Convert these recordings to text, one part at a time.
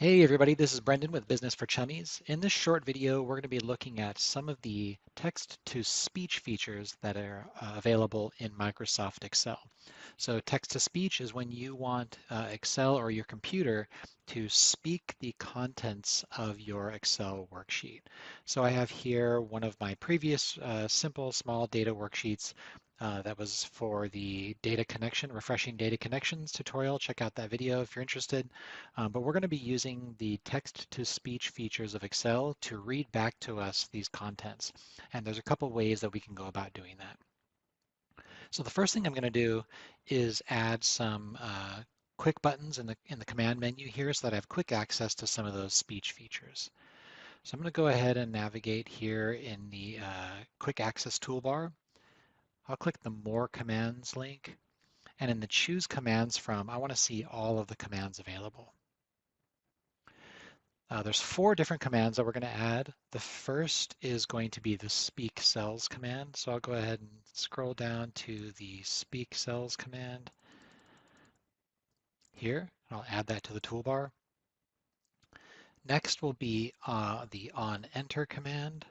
Hey everybody, this is Brendan with Business for Chummies. In this short video, we're going to be looking at some of the text-to-speech features that are available in Microsoft Excel. So text-to-speech is when you want Excel or your computer to speak the contents of your Excel worksheet. So I have here one of my previous simple small data worksheets that was for the data connection, refreshing data connections tutorial. Check out that video if you're interested. But we're going to be using the text-to-speech features of Excel to read back to us these contents. And there's a couple ways that we can go about doing that. So the first thing I'm going to do is add some quick buttons in the command menu here so that I have quick access to some of those speech features. So I'm going to go ahead and navigate here in the quick access toolbar. I'll click the More Commands link. And in the Choose Commands From, I want to see all of the commands available. There's 4 different commands that we're going to add. The first is going to be the speak cells command. So I'll go ahead and scroll down to the speak cells command here. I'll add that to the toolbar. Next will be the on enter command.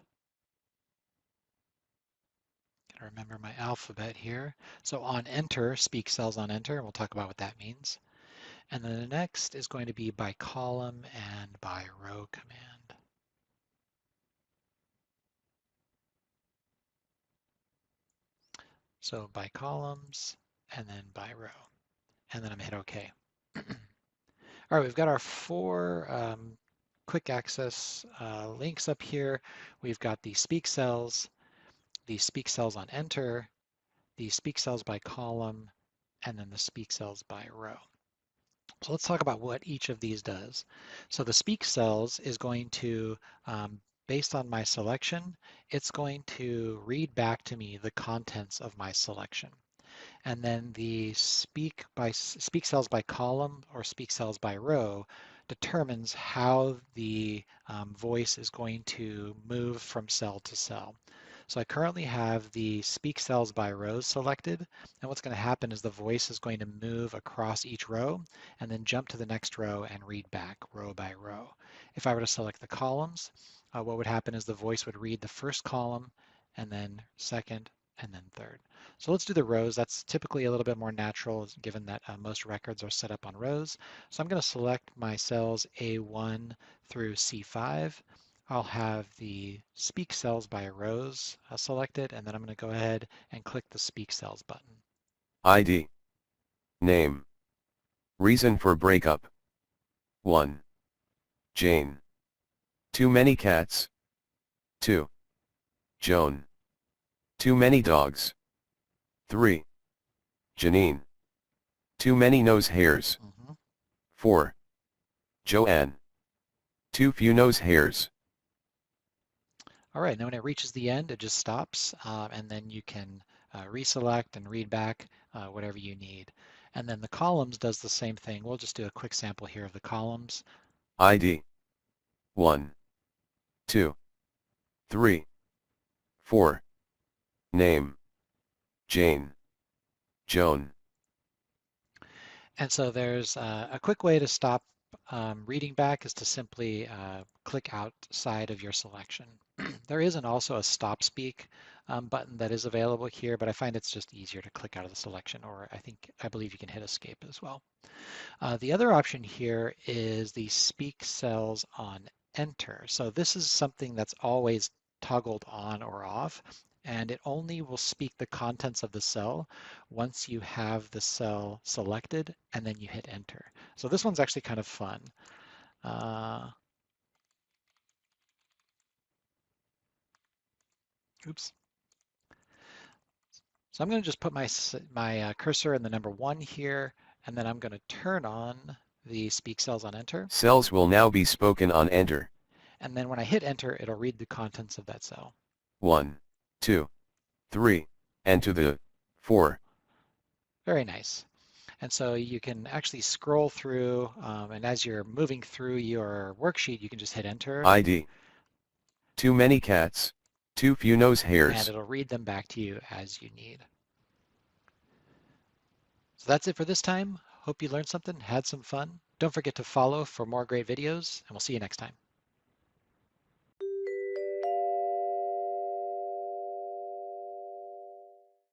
Gotta remember my alphabet here. So on enter, speak cells on enter, and we'll talk about what that means. And then the next is going to be by column and by row command. So by columns and then by row. And then I'm hit OK. All right, we've got our 4 quick access links up here. We've got the speak cells on enter, the speak cells by column, and then the speak cells by row. So let's talk about what each of these does. So the speak cells is going to, based on my selection, it's going to read back to me the contents of my selection. And then the speak cells by column or speak cells by row determines how the voice is going to move from cell to cell. So I currently have the speak cells by rows selected, and what's going to happen is the voice is going to move across each row and then jump to the next row and read back row by row. If I were to select the columns, what would happen is the voice would read the first column and then second and then third. So let's do the rows. That's typically a little bit more natural given that most records are set up on rows. So I'm going to select my cells A1 through C5. I'll have the speak cells by rows selected, and then I'm going to go ahead and click the speak cells button. ID. Name. Reason for breakup. 1. Jane. Too many cats. 2. Joan. Too many dogs. 3. Janine. Too many nose hairs. 4. Joanne. Too few nose hairs. All right, now when it reaches the end, it just stops, and then you can reselect and read back whatever you need. And then the columns does the same thing. We'll just do a quick sample here of the columns. ID. 1. 2. 3. 4. Name. Jane. Joan. And so there's a quick way to stop reading back is to simply click outside of your selection. There is also a stop speak button that is available here, but I find it's just easier to click out of the selection, or I believe you can hit escape as well. The other option here is the speak cells on enter. So this is something that's always toggled on or off, and it only will speak the contents of the cell once you have the cell selected and then you hit enter. So this one's actually kind of fun. Oops. So I'm going to just put my cursor in the number 1 here, and then I'm going to turn on the speak cells on enter. Cells will now be spoken on enter. And then when I hit enter, it'll read the contents of that cell. 1, 2, 3, and to the 4. Very nice. And so you can actually scroll through, and as you're moving through your worksheet, you can just hit enter. ID. Too many cats. Too few nose hairs. And it'll read them back to you as you need. So that's it for this time. Hope you learned something, had some fun. Don't forget to follow for more great videos, and we'll see you next time.